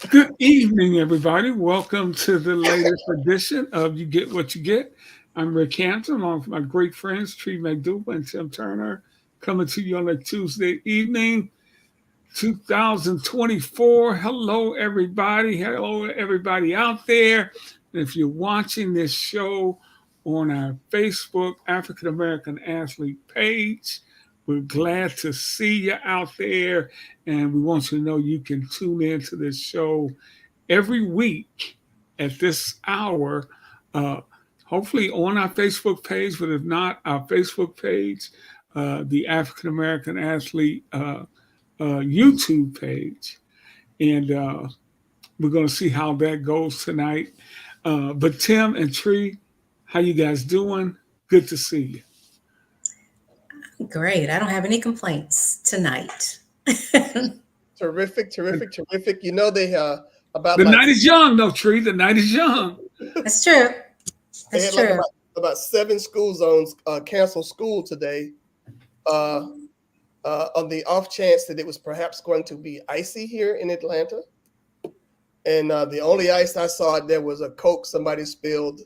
Good evening, everybody. Welcome to the latest edition of You Get What You Get. I'm Rick Hampton, along with my great friends, Tree McDougal and Tim Turner, coming to you on a Tuesday evening, 2024. Hello, everybody. Hello, everybody out there. And if you're watching this show on our Facebook African American Athlete page, we're glad to see you out there, and we want you to know you can tune in to this show every week at this hour, uh, hopefully on our Facebook page, but if not, our Facebook page, the African American Athlete YouTube page. And we're going to see how that goes tonight. But Tim and Tree, how you guys doing? Good to see you. Great. I don't have any complaints tonight. Terrific. You know they about the night is young, though, Tree. The night is young. That's true. They had like about 7 school zones cancel school today, on the off chance that it was perhaps going to be icy here in Atlanta. And the only ice I saw there was a Coke somebody spilled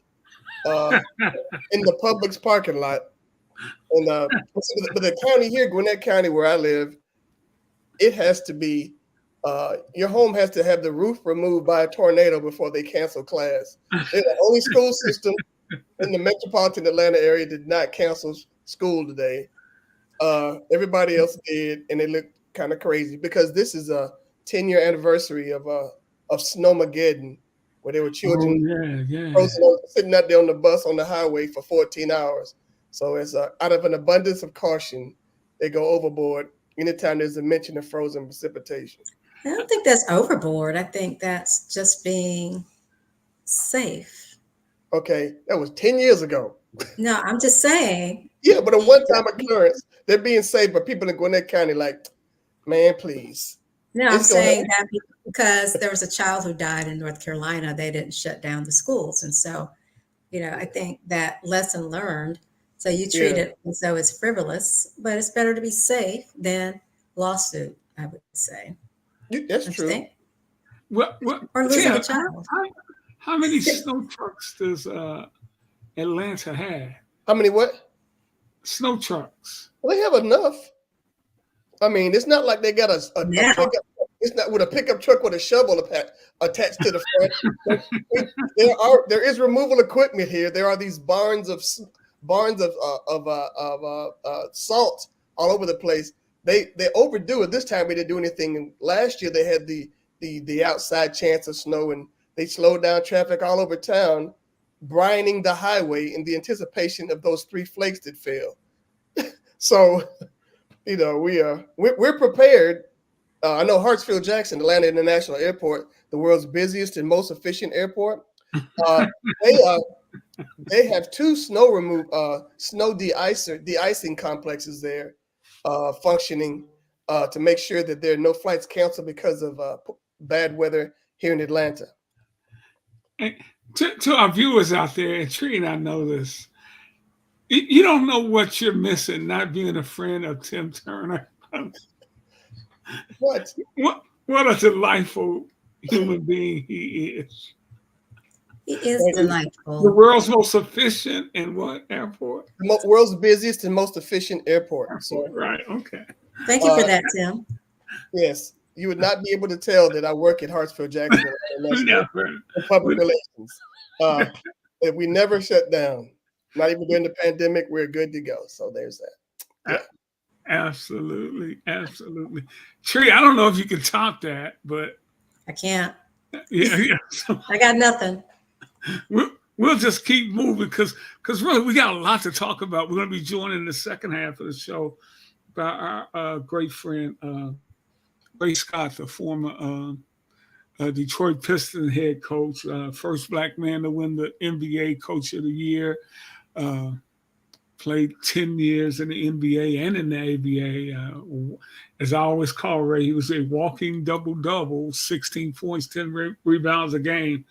in the Publix parking lot. And but the county here, Gwinnett County, where I live, it has to be your home has to have the roof removed by a tornado before they cancel class. They're the only school system in the metropolitan Atlanta area did not cancel school today. Everybody else did, and it looked kind of crazy because this is a 10-year anniversary of Snowmageddon, where there were children frozen, sitting out there on the bus on the highway for 14 hours. So it's out of an abundance of caution, they go overboard anytime there's a mention of frozen precipitation. I don't think that's overboard. I think that's just being safe. Okay, that was 10 years ago. No, I'm just saying. Yeah, but a one-time occurrence, they're being safe, but people in Gwinnett County like, man, please. No, I'm saying that because there was a child who died in North Carolina, they didn't shut down the schools. And so, I think that lesson learned. So you treat it as though it's frivolous, but it's better to be safe than lawsuit, I would say. That's true. Or losing a child. How many snow trucks does Atlanta have? How many what? Snow trucks. Well, they have enough. I mean, it's not like they got a pickup. It's not with a pickup truck with a shovel attached to the front. There is removal equipment here. There are these barns of salt all over the place. They overdo it. This time we didn't do anything. And last year they had the outside chance of snow, and they slowed down traffic all over town, brining the highway in the anticipation of those 3 flakes that fell. So, we're prepared. I know Hartsfield-Jackson, Atlanta International Airport, the world's busiest and most efficient airport. They have 2 snow de-icing complexes there functioning to make sure that there are no flights canceled because of bad weather here in Atlanta. And to our viewers out there, and Tree and I know this, you don't know what you're missing not being a friend of Tim Turner. What a delightful human being he is. He is delightful. The world's most efficient and what airport? The world's busiest and most efficient airport. So. Right. Okay. Thank you for that, Tim. Yes, you would not be able to tell that I work at Hartsfield-Jackson in public relations. If we never shut down, not even during the pandemic, we're good to go. So there's that. Yeah. Absolutely. Tree, I don't know if you can top that, but I can't. Yeah. I got nothing. We'll just keep moving because really we got a lot to talk about. We're going to be joining the second half of the show by our great friend Ray Scott, the former Detroit Pistons head coach, first black man to win the NBA Coach of the Year, played 10 years in the NBA and in the ABA. As I always call Ray, he was a walking double-double, 16 points, 10 rebounds a game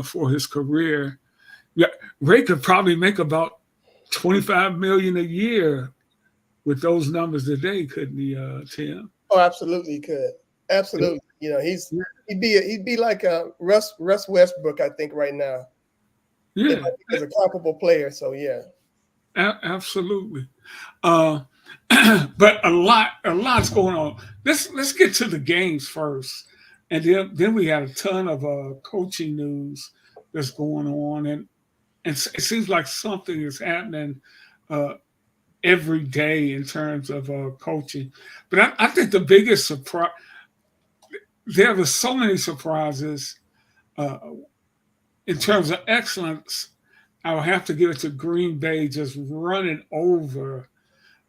for his career. Yeah, Ray could probably make about $25 million a year with those numbers today, couldn't he, Tim? Oh, absolutely, he could. Absolutely. You know, he'd be like Russ Westbrook, I think, right now. Yeah, As a comparable player. So yeah. absolutely. Uh, but a lot's going on. Let's get to the games first, and then we got a ton of coaching news that's going on, and it seems like something is happening uh, every day in terms of coaching. But I think the biggest surprise, there were so many surprises uh, in terms of excellence. I would have to give it to Green Bay just running over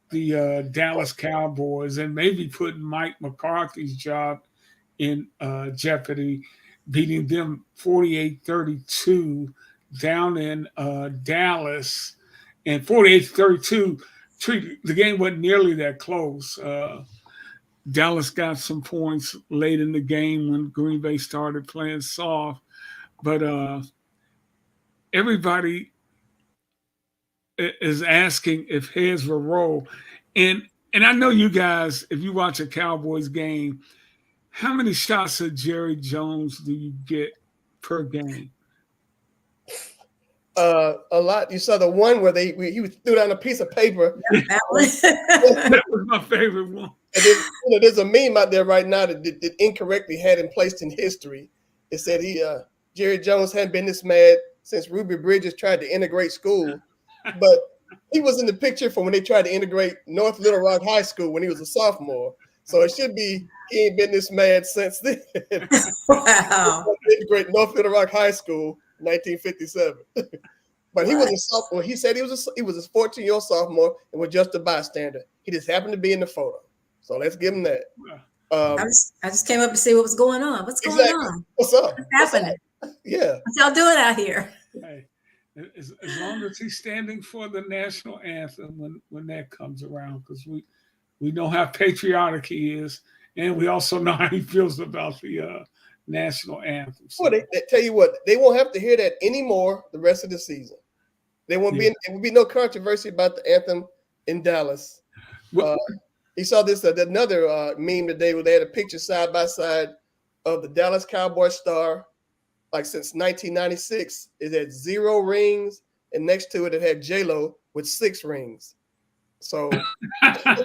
the Dallas Cowboys and maybe putting Mike McCarthy's job in jeopardy, beating them 48-32 down in Dallas. And 48-32, the game wasn't nearly that close. Dallas got some points late in the game when Green Bay started playing soft. But everybody is asking if heads will roll. And I know you guys, if you watch a Cowboys game, how many shots at Jerry Jones do you get per game? A lot. You saw the one where he threw down a piece of paper. That was That was my favorite one. And then, there's a meme out there right now that incorrectly had him placed in history. It said Jerry Jones hadn't been this mad since Ruby Bridges tried to integrate school, but he was in the picture for when they tried to integrate North Little Rock High School when he was a sophomore. So it should be he ain't been this mad since then. wow. Integrate North Little Rock High School, 1957. But he was a sophomore. He said he was a 14-year-old sophomore and was just a bystander. He just happened to be in the photo. So let's give him that. I just came up to see what was going on. What's going on? What's up? What's happening? Yeah. What y'all doing out here? Hey, as long as he's standing for the national anthem when that comes around, because we know how patriotic he is, and we also know how he feels about the national anthem. So. Well, they tell you what, they won't have to hear that anymore the rest of the season. There will be no controversy about the anthem in Dallas. Well, you saw this another meme today where they had a picture side by side of the Dallas Cowboys star, like since 1996. It had 0 rings, and next to it had J-Lo with 6 rings. So I thought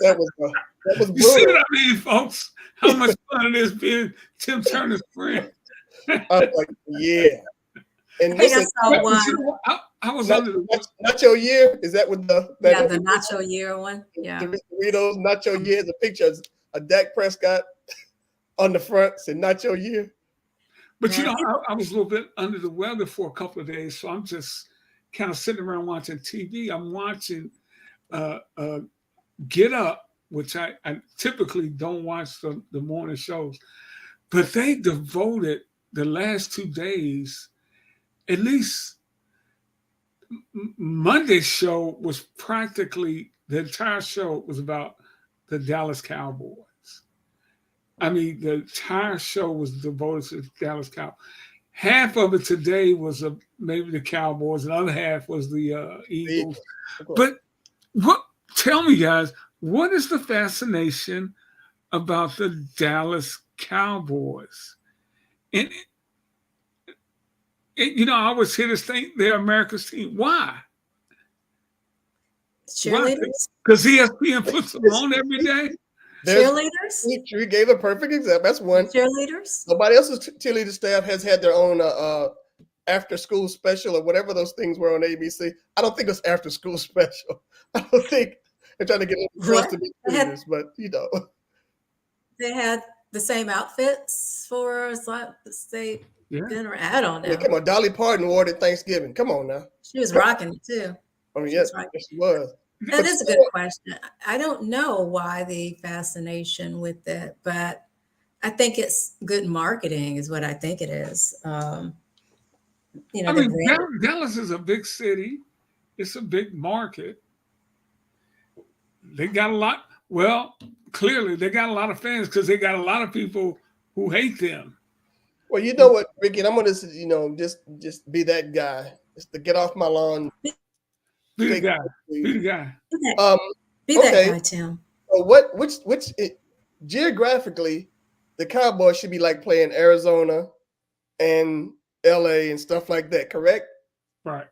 that was you see brutal. what I mean, folks? How much fun it is being Tim Turner's friend. I was like, yeah. And I think I saw one. I was under the Nacho Year. Is that what the Nacho Year one? Yeah. The Doritos Nacho Year is a picture of Dak Prescott on the front, said Nacho Year. But I was a little bit under the weather for a couple of days, so I'm just kind of sitting around watching TV. I'm watching Get Up, which I typically don't watch the morning shows, but they devoted the last 2 days, at least Monday's show was practically, the entire show was about the Dallas Cowboys. I mean, the entire show was devoted to the Dallas Cowboys. Half of it today was maybe the Cowboys, and the other half was the Eagles. But tell me, guys, what is the fascination about the Dallas Cowboys? And I always hear this thing, they're America's team. Why? Cheerleaders? Because ESPN puts them on every day? Cheerleaders? You gave a perfect example. That's one. Cheerleaders? Nobody else's cheerleader staff has had their own after school special or whatever those things were on ABC. I don't think it's after school special. I don't think they're trying to get close to be cheerleaders, but they had the same outfits for state dinner. I don't know. Yeah, come on, Dolly Parton wore it at Thanksgiving. Come on now. She was rocking it too. I mean, yes, she was. That is a good question. I don't know why the fascination with it, but I think it's good marketing is what I think it is. I mean, Dallas is a big city. It's a big market. They got a lot. Well, clearly they got a lot of fans because they got a lot of people who hate them. Well, you know what, Ricky, and I'm going to, just be that guy. Just to get off my lawn. Be the guy. Be the guy. Be that guy, Tim. Geographically, the Cowboys should be like playing Arizona and LA and stuff like that, correct? Right.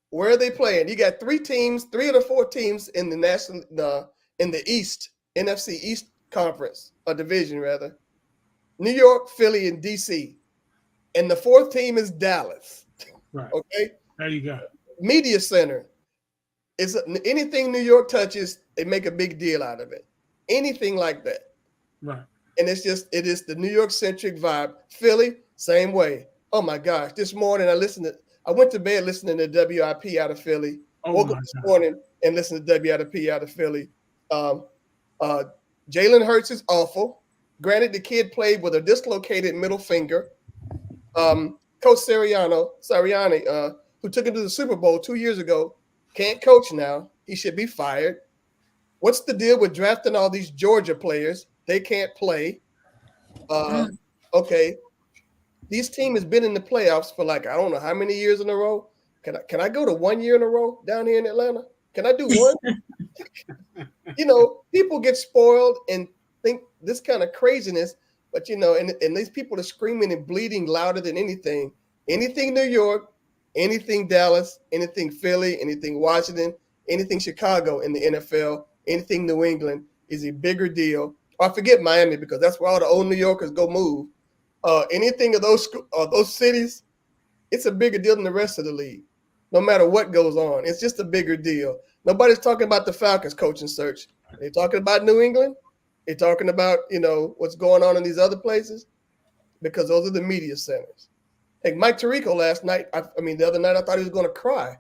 Where are they playing? You got three of the four teams in in the East, NFC East Conference, or division rather. New York, Philly, and DC. And the fourth team is Dallas. Right. Okay. There you go. Media Center. It's anything New York touches, they make a big deal out of it. Anything like that. Right. And it is the New York centric vibe. Philly, same way. Oh my gosh. This morning I went to bed listening to WIP out of Philly. Woke up this morning and listened to WIP out of Philly. Jalen Hurts is awful. Granted, the kid played with a dislocated middle finger. Coach Sirianni, who took him to the Super Bowl 2 years ago, can't coach now. He should be fired. What's the deal with drafting all these Georgia players? They can't play. Okay. This team has been in the playoffs for like, I don't know how many years in a row. Can I go to 1 year in a row down here in Atlanta? Can I do one? People get spoiled and think this kind of craziness, but and these people are screaming and bleeding louder than anything. Anything New York, anything Dallas, anything Philly, anything Washington, anything Chicago in the NFL, anything New England is a bigger deal. Or I forget Miami because that's where all the old New Yorkers go move. Anything of those cities, it's a bigger deal than the rest of the league. No matter what goes on, it's just a bigger deal. Nobody's talking about the Falcons coaching search. They're talking about New England. They're talking about what's going on in these other places because those are the media centers. Like Mike Tirico last night, the other night, I thought he was going to cry,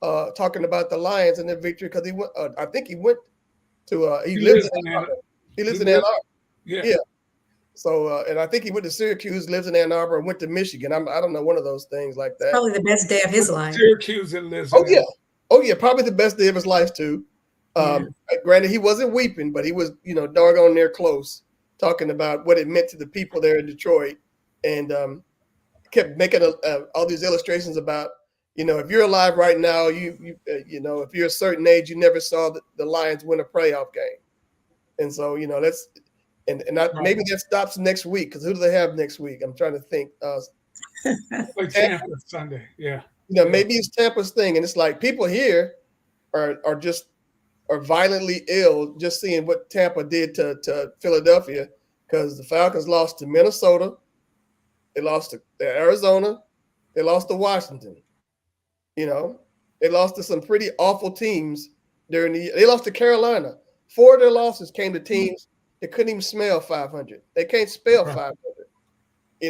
talking about the Lions and their victory because he went. I think he went to. He lives in Ann Arbor. He lives in Ann Arbor. Yeah. So, and I think he went to Syracuse, lives in Ann Arbor, and went to Michigan. I don't know, one of those things like that. Probably the best day of his life. Syracuse and lives. Oh yeah, probably the best day of his life too. Granted, he wasn't weeping, but he was, doggone near close, talking about what it meant to the people there in Detroit, and kept making all these illustrations about, if you're alive right now, if you're a certain age, you never saw the Lions win a playoff game, and so that's. Maybe that stops next week because who do they have next week? I'm trying to think. Like Tampa Sunday, yeah. Maybe it's Tampa's thing, and it's like people here are violently ill just seeing what Tampa did to Philadelphia because the Falcons lost to Minnesota, they lost to Arizona, they lost to Washington. They lost to some pretty awful teams during the year. They lost to Carolina. 4 of their losses came to teams. They couldn't even smell 500. They can't spell 500.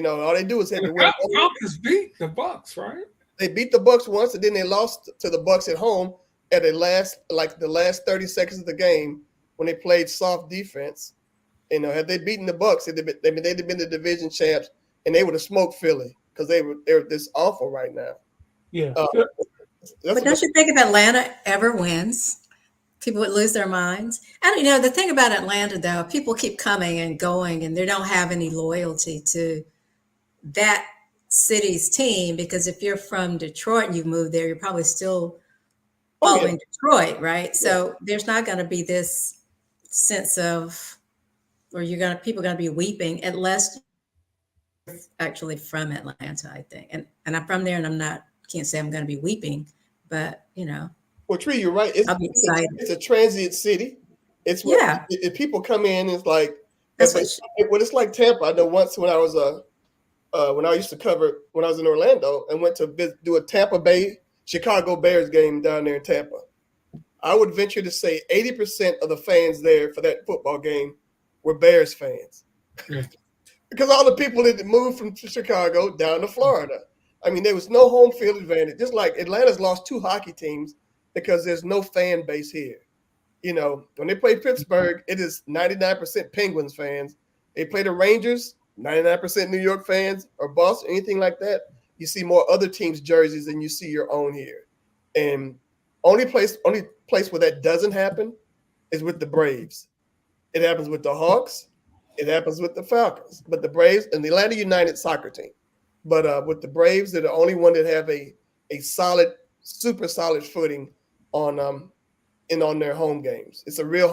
All they do is hit the win. Falcons beat the Bucks, right? They beat the Bucks once, and then they lost to the Bucks at home at the last 30 seconds of the game when they played soft defense. Had they beaten the Bucks, they'd have been the division champs, and they would have smoked Philly because they're this awful right now. Yeah. But don't you think if Atlanta ever wins, people would lose their minds? And the thing about Atlanta, though, people keep coming and going, and they don't have any loyalty to that city's team because if you're from Detroit and you moved there, you're probably still following Detroit, right? So there's not going to be this sense of, or people are going to be weeping unless you're actually from Atlanta, I think. And I'm from there, and can't say I'm going to be weeping, but Well, Tree, you're right. I'll be excited. It's a transient city. It's if people come in, it's like it's like Tampa. I know once when I was when I used to cover when I was in Orlando and went to do a Tampa Bay Chicago Bears game down there in Tampa. I would venture to say 80% of the fans there for that football game were Bears fans. Because all the people that moved from Chicago down to Florida. There was no home field advantage. Just like Atlanta's lost 2 hockey teams because there's no fan base here. When they play Pittsburgh, it is 99% Penguins fans. They play the Rangers, 99% New York fans, or Boston, anything like that. You see more other teams' jerseys than you see your own here. And only place where that doesn't happen is with the Braves. It happens with the Hawks. It happens with the Falcons. But the Braves and the Atlanta United soccer team. But with the Braves, they're the only one that have a solid, super solid footing on their home games. It's a real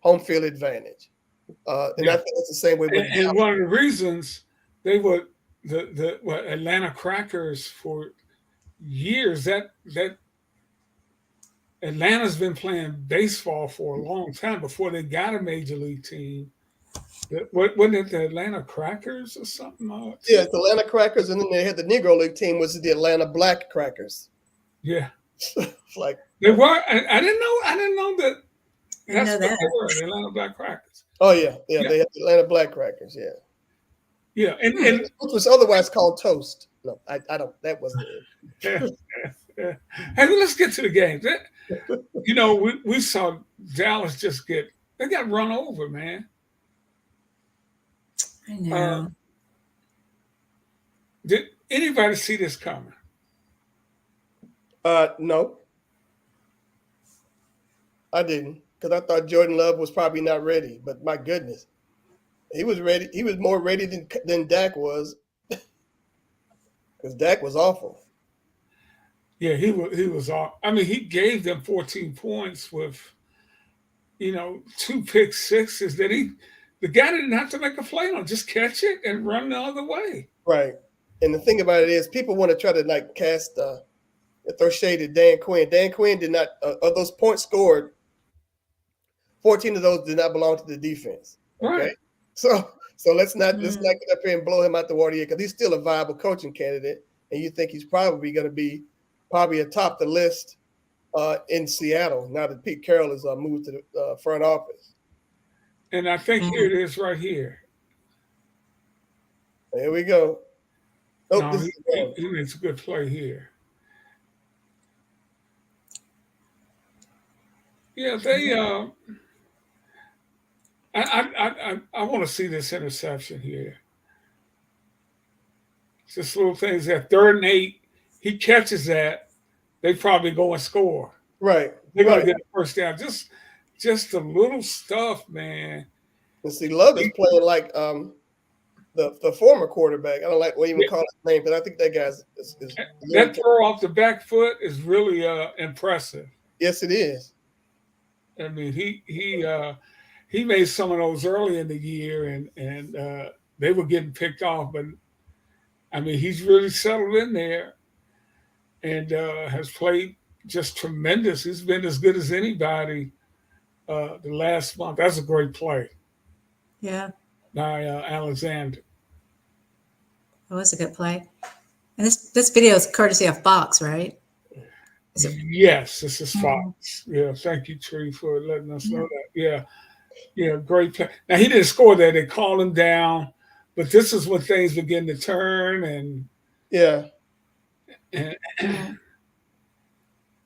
home field advantage. And I think it's the same way with and one of the reasons they were the Atlanta Crackers for years, that Atlanta's been playing baseball for a long time before they got a major league team. Wasn't it the Atlanta Crackers or something? Yeah, it's the Atlanta Crackers, and then they had the Negro League team, which is the Atlanta Black Crackers. Yeah, It's like they were. I didn't know. I didn't know that. That's what that. they were. The Atlanta Black Crackers. Oh yeah. They have the Atlanta Black Crackers. Yeah. Yeah, and which was otherwise called Toast. No, I don't. That wasn't it. Hey, let's get to the game. We saw Dallas just they got run over, man. I know. Did anybody see this coming? No, I didn't, because I thought Jordan Love was probably not ready. But my goodness, he was ready. He was more ready than Dak was, because Dak was awful. Yeah, he was off. I mean, he gave them 14 points with, 2 pick sixes that the guy didn't have to make a play on, just catch it and run the other way. Right. And the thing about it is, people want to try to cast throw shade at Dan Quinn. Dan Quinn did not, of those points scored, 14 of those did not belong to the defense. Okay. Right. So let's not get up here and blow him out the water here, because he's still a viable coaching candidate, and you think he's probably going to be atop the list in Seattle now that Pete Carroll has moved to the front office. And I think here it is right here. There we go. No, he makes a good play here. Yeah, they. I want to see this interception here. Just little things that 3rd and 8, he catches that, they probably go and score. Right. They're gonna get a first down. Just the little stuff, man. And see, Love is playing like the former quarterback. I don't like what even call his name, but I think that guy's that throw off the back foot is really impressive. Yes, it is. I mean, he made some of those early in the year, and they were getting picked off, but I mean, he's really settled in there and has played just tremendous. He's been as good as anybody the last month. That's a great play. Yeah. By Alexander. That was a good play. And this video is courtesy of Fox, right? Yes, this is Fox. Yeah, thank you, Tree, for letting us know that. Yeah, great play. Now, he didn't score that. They called him down, but this is when things begin to turn, and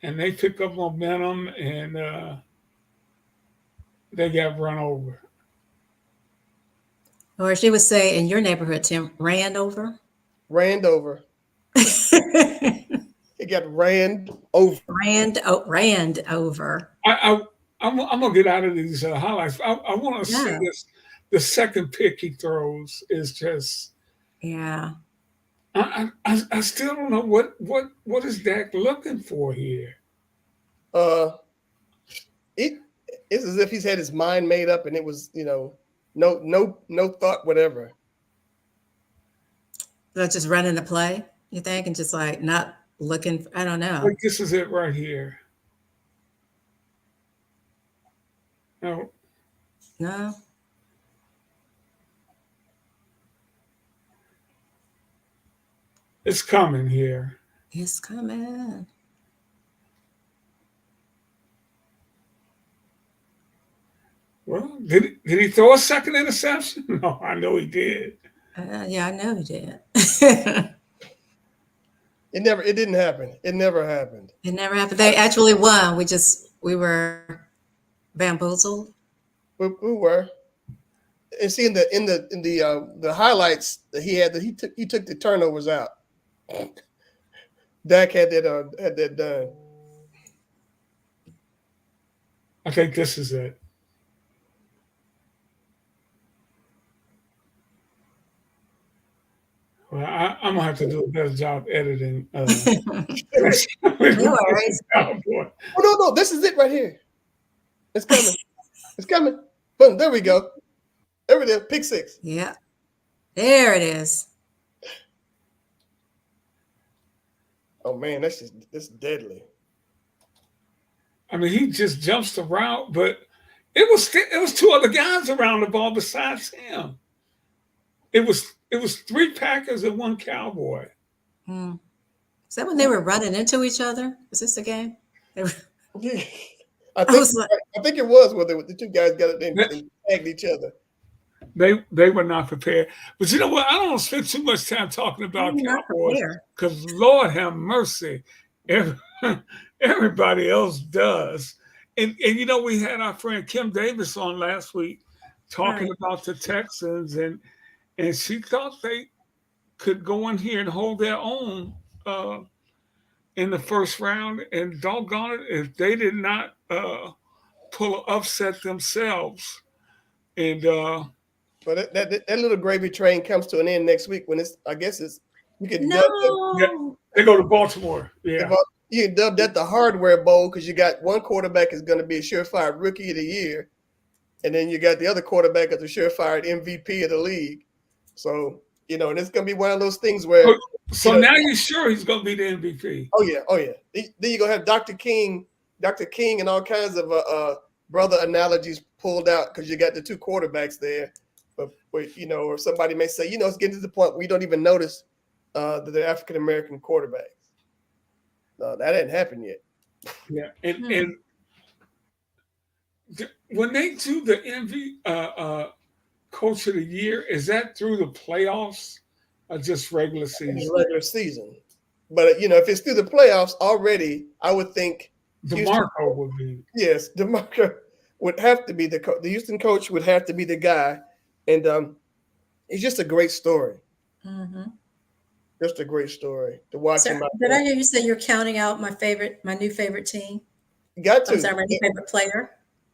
they pick up momentum, and they got run over. Or as you would say in your neighborhood, Tim, ran over. Ran over. It got ran over. Ran over. I'm gonna get out of these highlights. I want to see this. The second pick he throws is just. Yeah. I still don't know what is Dak looking for here. It's as if he's had his mind made up, and it was no thought whatever. So just running the play, you think, and just like not looking. I don't know. Like this is it right here. No. It's coming here. It's coming. Well, did he throw a second interception? No, I know he did. Yeah, I know he did. It didn't happen. It never happened. It never happened. They actually won. We were bamboozled. We were. And see in the highlights that he had, that he took the turnovers out. Dak had that done. I think this is it. Well, I'm gonna have to do a better job editing. No worries. Oh no! This is it right here. It's coming. It's coming. Boom, there we go. There it is. Pick six. Yeah. There it is. Oh man, that's deadly. I mean, he just jumps around, but it was two other guys around the ball besides him. It was three Packers and one Cowboy. Hmm. Is that when they were running into each other? Was this a game? They were, I think it was where the two guys got it and tagged each other. They were not prepared. But you know what? I don't want to spend too much time talking about Cowboys because Lord have mercy, everybody else does. And you know, we had our friend Kim Davis on last week talking about the Texans, and she thought they could go in here and hold their own in the first round. And doggone it, if they did not pull an upset themselves. And but that little gravy train comes to an end next week when I guess you can they go to Baltimore. Yeah. You can dub that the hardware bowl because you got one quarterback is going to be a surefire rookie of the year, and then you got the other quarterback as a surefire MVP of the league. So, you know, and it's going to be one of those things where. So now you're sure he's going to be the MVP? Oh yeah. Then you're going to have Dr. King and all kinds of brother analogies pulled out because you got the two quarterbacks there. But you know, or somebody may say, you know, it's getting to the point where we don't even notice that they're African-American quarterbacks. No, that didn't happen yet. Yeah, and when they do the MVP Coach of the Year, is that through the playoffs or just regular season? Regular season, but you know, if it's through the playoffs already, I would think DeMarco would be. Yes, DeMarco would have to be the Houston coach would have to be the guy, and it's just a great story. Mm-hmm. Just a great story to watch. So, did I hear you say you're counting out my new favorite team? You got to. I'm sorry, my new favorite player.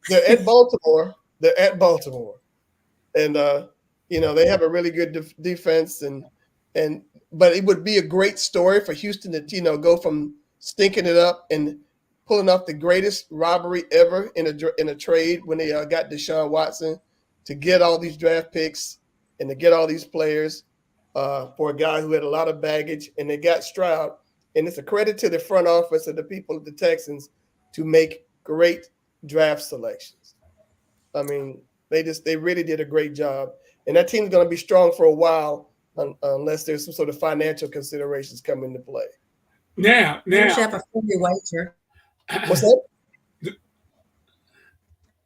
They're at Baltimore. And you know, they have a really good defense, but it would be a great story for Houston to, you know, go from stinking it up and pulling off the greatest robbery ever in a trade when they got Deshaun Watson, to get all these draft picks and to get all these players. For a guy who had a lot of baggage, and they got Stroud. And it's a credit to the front office and the people of the Texans to make great draft selections. I mean, they really did a great job. And that team's going to be strong for a while unless there's some sort of financial considerations come into play. Now. You should have a friendly wager. What's that?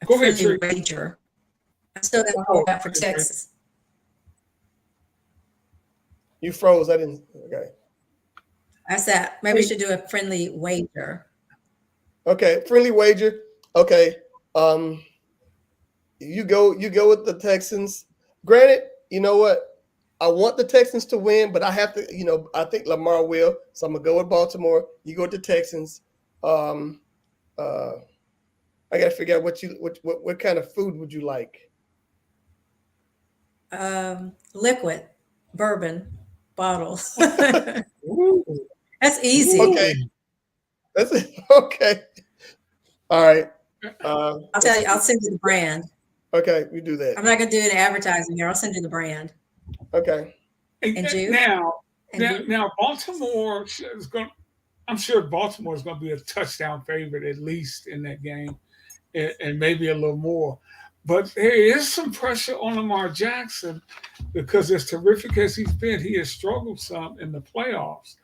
Go ahead, Tree. Wager. I'm still going to hold out for Texas. You froze. I didn't. Okay. I said maybe we should do a friendly wager. Okay, friendly wager. Okay. You go with the Texans. Granted, you know what? I want the Texans to win, but I have to. You know, I think Lamar will. So I'm gonna go with Baltimore. You go with the Texans. I gotta figure out what kind of food would you like? Liquid bourbon. Bottle. That's easy. Okay. That's it. Okay. All right. I'll tell you. I'll send you the brand. Okay, we do that. I'm not going to do any advertising here. I'll send you the brand. Okay. And you? Now, Baltimore is going. I'm sure Baltimore is going to be a touchdown favorite at least in that game, and maybe a little more. But there is some pressure on Lamar Jackson because as terrific as he's been, he has struggled some in the playoffs.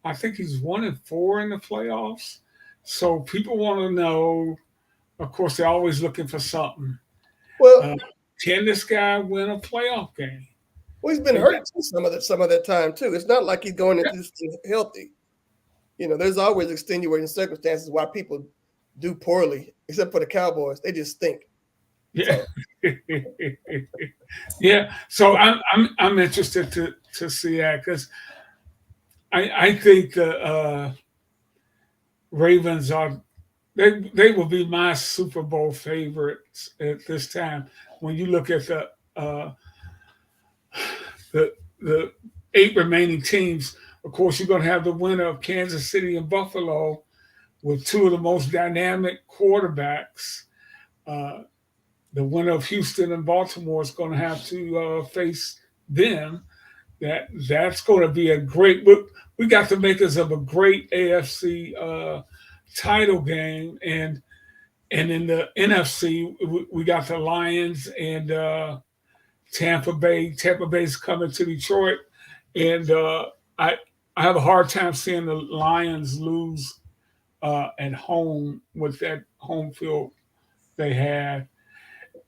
I think he's 1-4 in the playoffs. So people want to know, of course, they're always looking for something. Well, can this guy win a playoff game? Well, he's been hurt some of that time too. It's not like he's going into this thing healthy. You know, there's always extenuating circumstances why people do poorly, except for the Cowboys. They just stink. Yeah, yeah. So I'm interested to see that because I think the Ravens they will be my Super Bowl favorites at this time. When you look at the 8 remaining teams, of course you're going to have the winner of Kansas City and Buffalo with 2 of the most dynamic quarterbacks. the winner of Houston and Baltimore is going to have to face them. That's going to be a great. We got the makers of a great AFC title game, and in the NFC we got the Lions and Tampa Bay. Tampa Bay's coming to Detroit, and I I have a hard time seeing the Lions lose at home with that home field they have.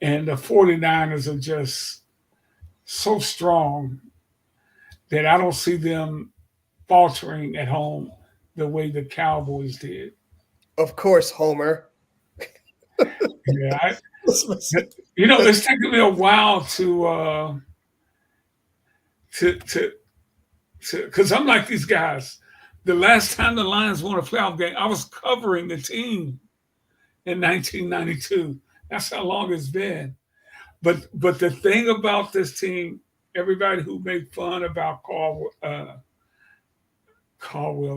And the 49ers are just so strong that I don't see them faltering at home the way the Cowboys did. Of course, Homer. Yeah, it's taken me a while to because I'm like these guys. The last time the Lions won a playoff game, I was covering the team in 1992. That's how long it's been. But the thing about this team, everybody who made fun about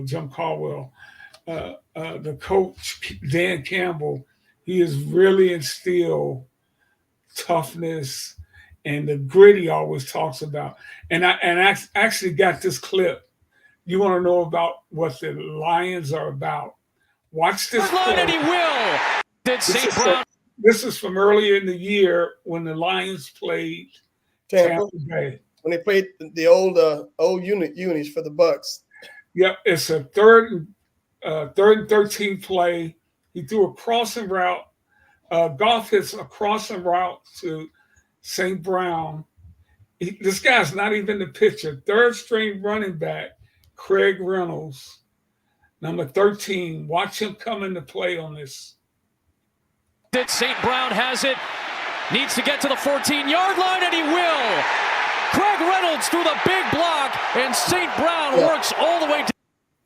Jim Caldwell, the coach Dan Campbell, he has really instilled toughness and the grit he always talks about. And I actually got this clip. You want to know about what the Lions are about? Watch this. And he will. Did St. Brown? This is from earlier in the year when the Lions played Tampa Bay. When they played the old unis for the Bucks. Yep, it's a third and 13 play. He threw a crossing route. Goff hits a crossing route to St. Brown. This guy's not even the pitcher. Third string running back, Craig Reynolds, number 13. Watch him come into play on this. St. Brown has it. Needs to get to the 14-yard line, and he will. Craig Reynolds through the big block, and St. Brown works all the way to.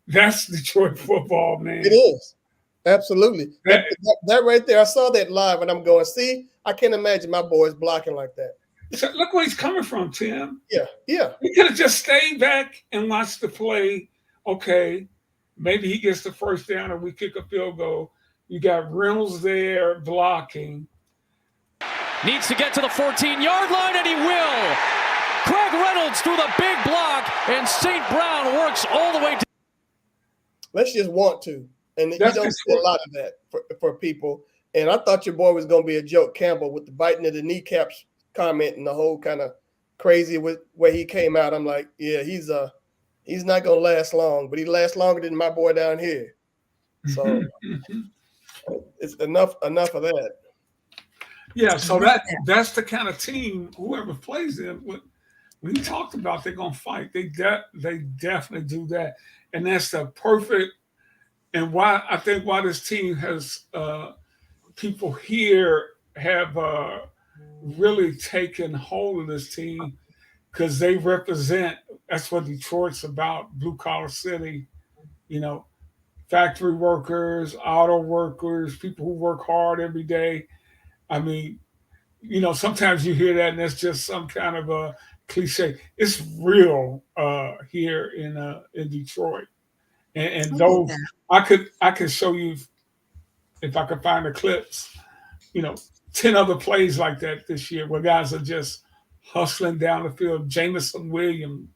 That's Detroit football, man. It is. Absolutely. That right there, I saw that live, and I'm going, see, I can't imagine my boys blocking like that. So look where he's coming from, Tim. Yeah. He could have just stayed back and watched the play. Okay, maybe he gets the first down and we kick a field goal. You got Reynolds there blocking. Needs to get to the 14-yard line, and he will. Craig Reynolds through the big block, and St. Brown works all the way to. Let's just want to. And you don't see a lot of that for people. And I thought your boy was going to be a joke, Campbell, with the biting of the kneecaps comment and the whole kind of crazy with where he came out. I'm like, yeah, he's not going to last long, but he lasts longer than my boy down here. So it's enough of that. Yeah, so that's the kind of team whoever plays them. When you talked about they're gonna fight, they definitely do that, and that's the perfect. And why I think why this team has people here have really taken hold of this team because they represent. That's what Detroit's about: blue collar city. Factory workers, auto workers, people who work hard every day. I mean, sometimes you hear that and that's just some kind of a cliche. It's real here in Detroit. And those I could show you if I could find the clips, 10 other plays like that this year where guys are just hustling down the field. Jameson Williams,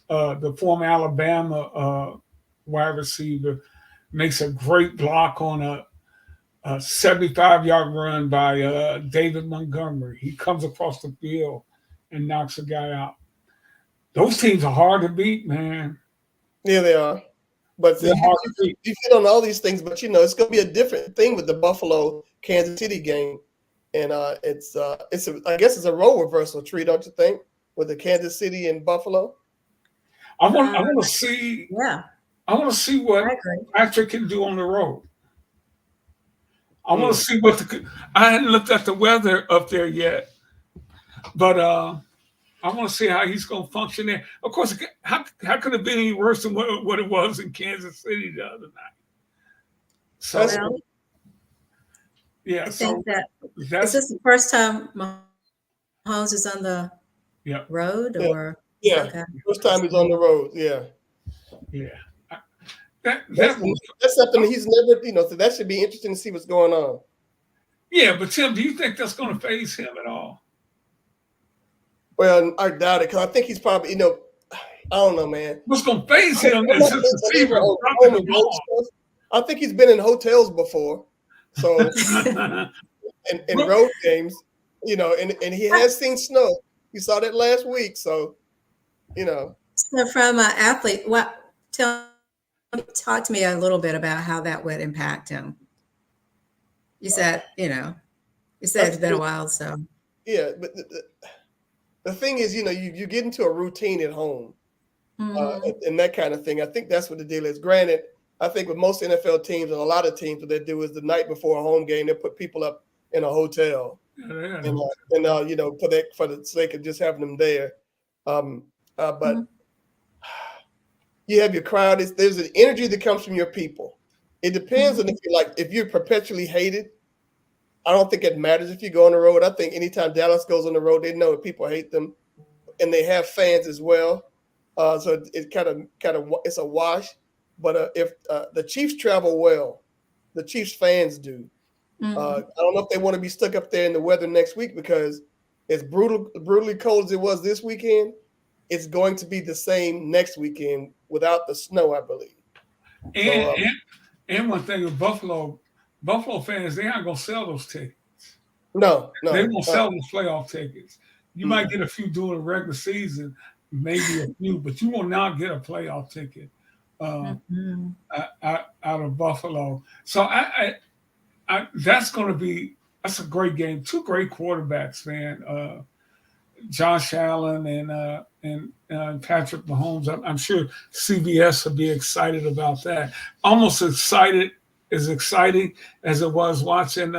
the former Alabama wide receiver, makes a great block on a 75-yard run by David Montgomery. He comes across the field and knocks a guy out. Those teams are hard to beat, man. Yeah, they are. But you hit on all these things, but it's going to be a different thing with the Buffalo Kansas City game, and I guess it's a role reversal, Tree, don't you think, with the Kansas City and Buffalo? I want to see. Yeah. I want to see what Patrick can do on the road. I want to see I hadn't looked at the weather up there yet, but I want to see how he's going to function there. Of course, how could it have been any worse than what it was in Kansas City the other night? So, I think is this the first time Mahomes is on the road, or first time he's on the road, That's something he's never, so that should be interesting to see what's going on. Yeah, but Tim, do you think that's going to phase him at all? Well, I doubt it because I think he's probably, I don't know, man. What's going to phase him is his receiver dropping the ball. I think he's been in hotels before, so in road games, and he has seen snow. You saw that last week, so So from an athlete, talk to me a little bit about how that would impact him. You said, it's been a while, so. Yeah, but the thing is, you get into a routine at home and that kind of thing. I think that's what the deal is. Granted, I think with most NFL teams and a lot of teams, what they do is the night before a home game, they put people up in a hotel, and for the sake of just having them there. But you have your crowd. There's an energy that comes from your people. It depends on if you're perpetually hated. I don't think it matters if you go on the road. I think anytime Dallas goes on the road, they know that people hate them, and they have fans as well. So it kind of it's a wash. But if the Chiefs travel well, the Chiefs fans do. I don't know if they want to be stuck up there in the weather next week because as brutally cold as it was this weekend, it's going to be the same next weekend without the snow, I believe. And one thing with Buffalo fans, they aren't going to sell those tickets. No. They won't sell those playoff tickets. You might get a few during the regular season, maybe a few, but you will not get a playoff ticket out of Buffalo. So that's a great game. Two great quarterbacks, man. Josh Allen and Patrick Mahomes. I'm sure CBS will be excited about that. Almost exciting as it was watching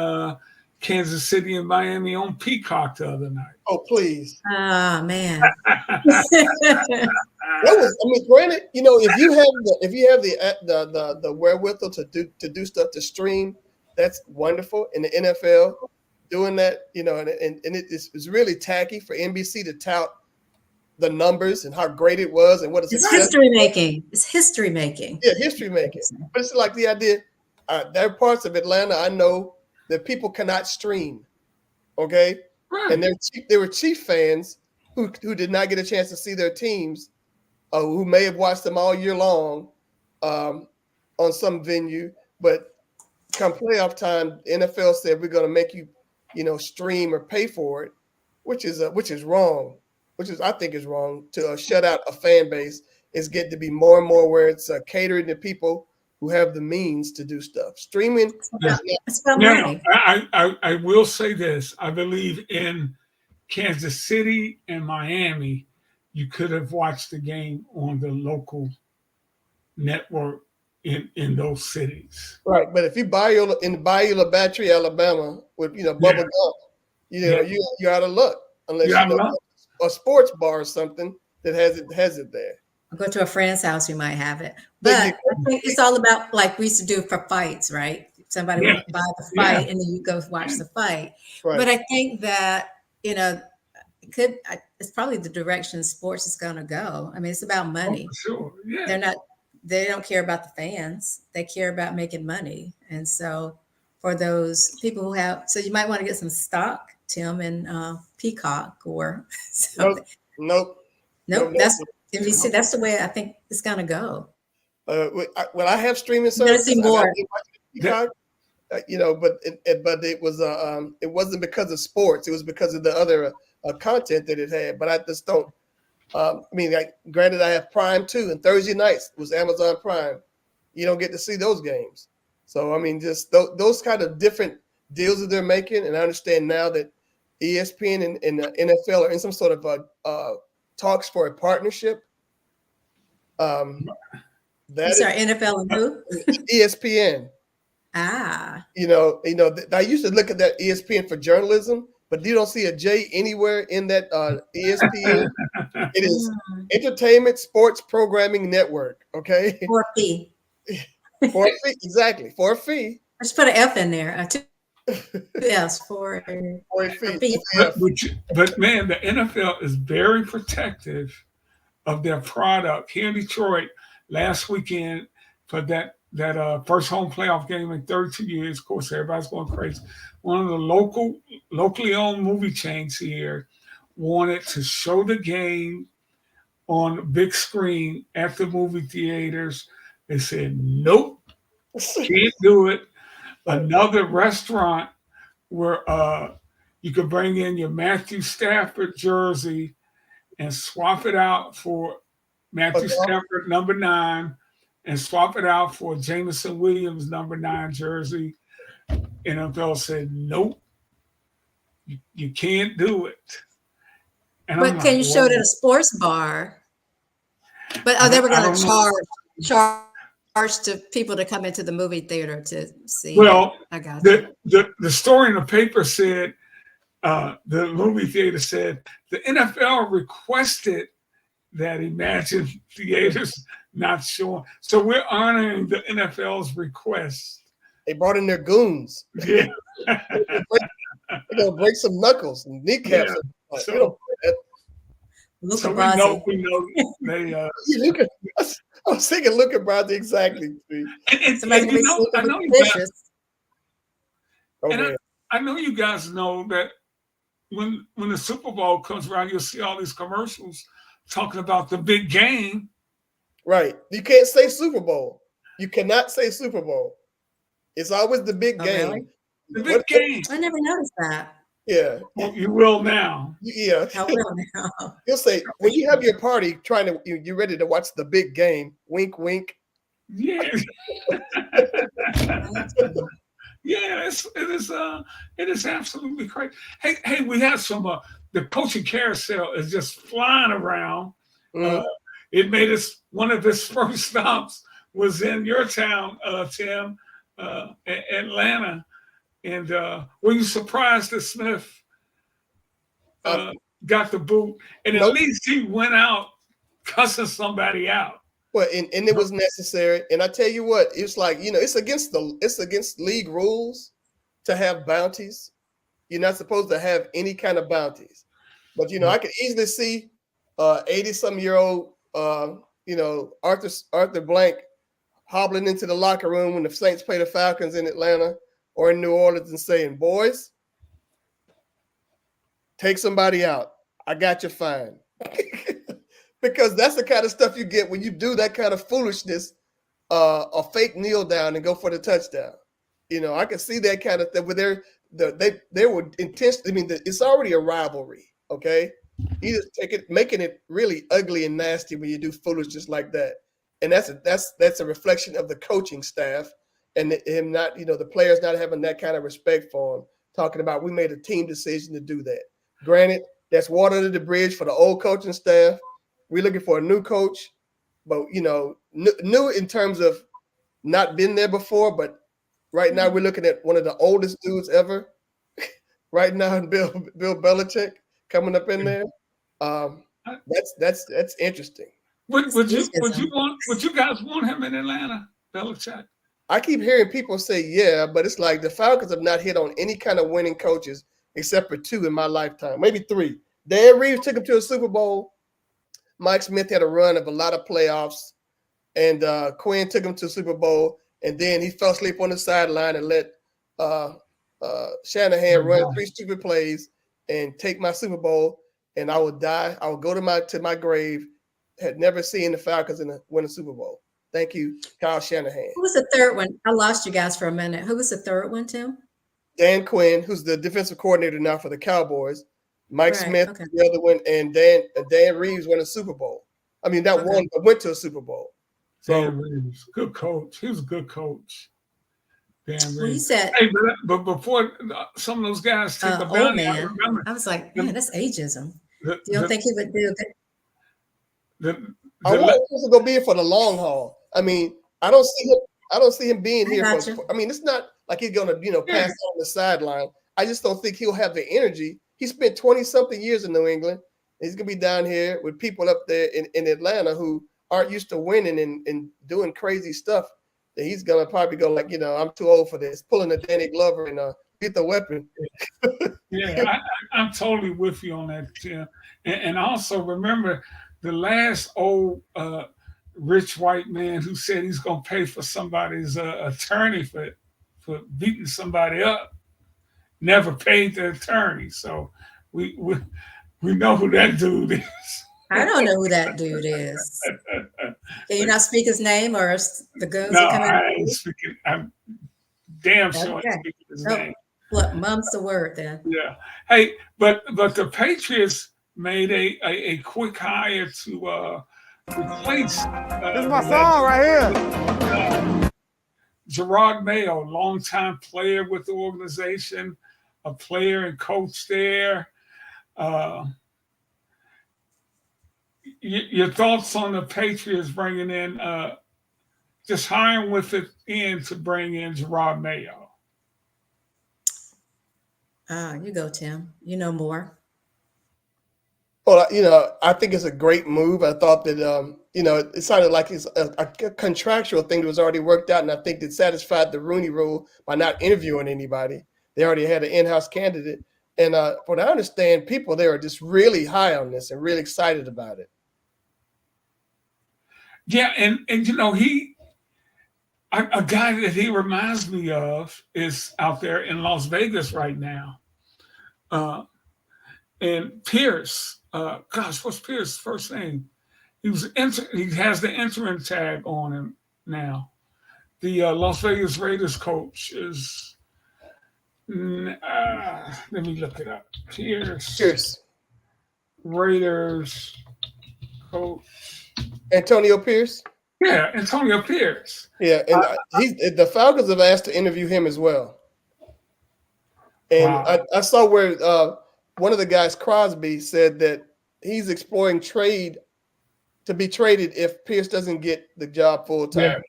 Kansas City and Miami on Peacock the other night. Oh, please. Oh, man. Granted, if you have the wherewithal to do stuff to stream, that's wonderful. In the NFL, doing that, and it's really tacky for NBC to tout the numbers and how great it was and what it's history making. It's history making. Yeah, history making. But it's like the idea. There are parts of Atlanta I know that people cannot stream. Okay, right. And there were Chief fans who did not get a chance to see their teams, who may have watched them all year long on some venue, but come playoff time, the NFL said we're going to make you, stream or pay for it, which is wrong. I think is wrong to shut out a fan base. It's getting to be more and more where it's catering to people who have the means to do stuff. Streaming. Now, I will say this. I believe in Kansas City and Miami, you could have watched the game on the local network in those cities. Right, but if you in Bayou La Battery, Alabama, with Bubba Gump, you're out of luck unless you know a sports bar or something that has it there. I'll go to a friend's house, you might have it. But I think it's all about like we used to do for fights, right? Somebody would buy the fight and then you go watch the fight. Right. But I think that, it's probably the direction sports is going to go. I mean, it's about money. Oh, sure. Yeah. They don't care about the fans. They care about making money. And so for those people who so you might want to get some stock, Tim, in Peacock or something. Nope. That's NBC. That's the way I think it's going to go. When I have streaming services, see more. Peacock, but it wasn't because of sports. It was because of the other content that it had. But I just don't. Granted, I have Prime too, and Thursday nights was Amazon Prime. You don't get to see those games. So just those kind of different deals that they're making, and I understand now that ESPN and the NFL are in some sort of talks for a partnership. Sorry, NFL and who? ESPN. Ah. I used to look at that ESPN for journalism, but you don't see a J anywhere in that ESPN. It is Entertainment Sports Programming Network. Okay. For a fee. For a fee, exactly. For a fee. I just put an F in there. Yes, for a fee. But man, the NFL is very protective of their product. Here in Detroit last weekend for that that first home playoff game in 32 years. Of course, everybody's going crazy. One of the locally owned movie chains here wanted to show the game on the big screen at the movie theaters. They said, nope, can't do it. Another restaurant where you could bring in your Matthew Stafford jersey and swap it out for Matthew Stafford number 9 and swap it out for Jameson Williams number 9 jersey. NFL said, nope, you can't do it. And but can you show it at a sports bar? But they were going to charge to people to come into the movie theater to see. Well, I got the story in the paper said, the movie theater said, the NFL requested that Imagine Theaters not showing. So we're honoring the NFL's request. They brought in their goons. Yeah. They're going to break some knuckles and kneecaps. Yeah. So we know they. I was thinking Luca Brasi exactly. And I know you guys know that when the Super Bowl comes around, you'll see all these commercials talking about the big game. Right. You can't say Super Bowl. You cannot say Super Bowl. It's always the big game. Really? The big game. I never noticed that. Yeah. Well, you will now. Yeah. I will now. You'll say, when you have your party you're ready to watch the big game, wink, wink. Yeah. Yeah, it is absolutely crazy. Hey, we have some the coaching carousel is just flying around. It made us one of his first stops was in your town, Tim, Atlanta. And were you surprised that Smith got the boot? And at least he went out cussing somebody out. Well, and it was necessary. And I tell you what, it's like, it's against league rules to have bounties. You're not supposed to have any kind of bounties. But I could easily see 80-some-year-old Arthur Blank hobbling into the locker room when the Saints play the Falcons in Atlanta or in New Orleans and saying, boys, take somebody out. I got you fine. Because that's the kind of stuff you get when you do that kind of foolishness, a fake kneel down and go for the touchdown. I can see that kind of thing where they were intense. I mean, it's already a rivalry. Okay, you just making it really ugly and nasty when you do foolishness like that. And that's a reflection of the coaching staff and him not, the players not having that kind of respect for him. Talking about we made a team decision to do that. Granted, that's water under the bridge for the old coaching staff. We're looking for a new coach, but new in terms of not been there before. But right now we're looking at one of the oldest dudes ever. Right now, Bill Belichick coming up in there. That's interesting. Would you guys want him in Atlanta, Belichick? I keep hearing people say yeah, but it's like the Falcons have not hit on any kind of winning coaches except for 2 in my lifetime, maybe 3. Dan Reeves took him to a Super Bowl. Mike Smith had a run of a lot of playoffs, and Quinn took him to Super Bowl, and then he fell asleep on the sideline and let Shanahan run 3 stupid plays and take my Super Bowl, and I would die. I would go to my grave. Had never seen the Falcons win a Super Bowl. Thank you, Kyle Shanahan. Who was the third one? I lost you guys for a minute. Who was the third one, Tim? Dan Quinn, who's the defensive coordinator now for the Cowboys. Mike Smith, the other one, and Dan Reeves won a Super Bowl. I mean, went to a Super Bowl. So Dan Reeves, good coach. He was a good coach. Dan Reeves. Well, he said, hey, but before some of those guys take the old man, I was like, man, that's ageism. You don't think he would do it? I want him to go be here for the long haul. I mean, I don't see him being here. It's not like he's gonna, pass on the sideline. I just don't think he'll have the energy. He spent 20-something years in New England. He's going to be down here with people up there in Atlanta who aren't used to winning and doing crazy stuff. That he's going to probably go like, I'm too old for this, pulling a Danny Glover and get the weapon. Yeah, I'm totally with you on that, Tim. And also remember the last old rich white man who said he's going to pay for somebody's attorney for beating somebody up. Never paid the attorney, so we know who that dude is. I don't know who that dude is. Can you not speak his name, or the goons No, are coming? I ain't speaking. I'm damn sure Okay. I'm speaking his name. Look, mum's the word then. Yeah. Hey, but the Patriots made a quick hire to replace. This is my song right here. Gerard Mayo, longtime player with the organization, a player and coach there. Your thoughts on the Patriots bringing in, just hiring with it in to bring in Gerard Mayo? You go, Tim. You know more. Well, I think it's a great move. I thought that, it sounded like it's a contractual thing that was already worked out, and I think it satisfied the Rooney Rule by not interviewing anybody. They already had an in-house candidate, and what I understand, people there are just really high on this and really excited about it. Yeah, and a guy that he reminds me of is out there in Las Vegas right now, and Pierce. What's Pierce's first name? He has the interim tag on him now. The Las Vegas Raiders coach is. Let me look it up. Pierce. Raiders coach. Antonio Pierce. Yeah, Antonio Pierce. Yeah, and the Falcons have asked to interview him as well. And wow. I saw where one of the guys, Crosby, said that he's exploring trade to be traded if Pierce doesn't get the job full time,